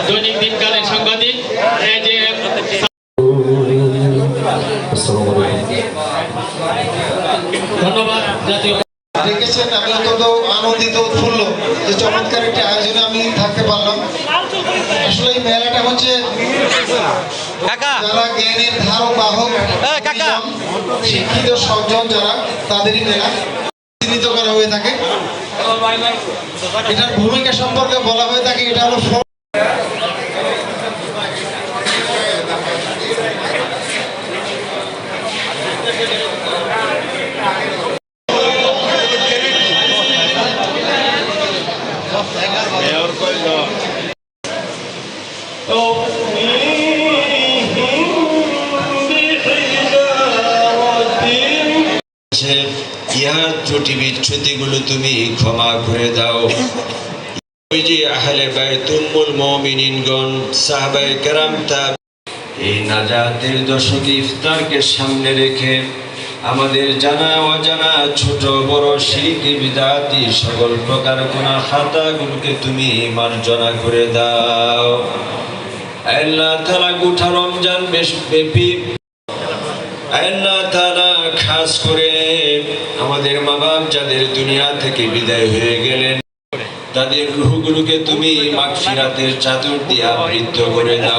দৈনিক দিনকালের সাংবাদিক এই যে ধন্যবাদ জাতীয় দেখেছেন। আমি অত্যন্ত আনন্দিত উৎফুল্ল যে চমৎকার একটি আয়োজনে আমি থাকতে পারলাম। আসলে এই মেলাটা হচ্ছে যারা জ্ঞানের ধারক বাহক শিক্ষিত সজ্জন যারা তাদেরই মেলা চিহ্নিত করা হয়ে থাকে। এটার ভূমিকা সম্পর্কে বলা হয়ে থাকে এটা হলো ইহার ত্রুটি বিচ্ছুতিগুলো তুমি ক্ষমা করে দাও। আহলে বাইতুল মুমিনিনগণ সাহাবায়ে কেরাম এই নাজাতের দশক ইফতারকে সামনে রেখে আমাদের জানা অজানা ছোট বড় শিরকি বিদআতি সকল প্রকার গুনাহ খাতাগুলোকে তুমি মার্জনা করে দাও। আল্লাহ তাআলা গোটা রমজান ব্যাপী আল্লাহ তাআলা খাস করে আমাদের মা বাপ যাদের দুনিয়া থেকে বিদায় হয়ে গেলেন তাদের রূহগুলোকে তুমি মাগফিরাতের চাদর দিয়ে আবৃত করে দাও।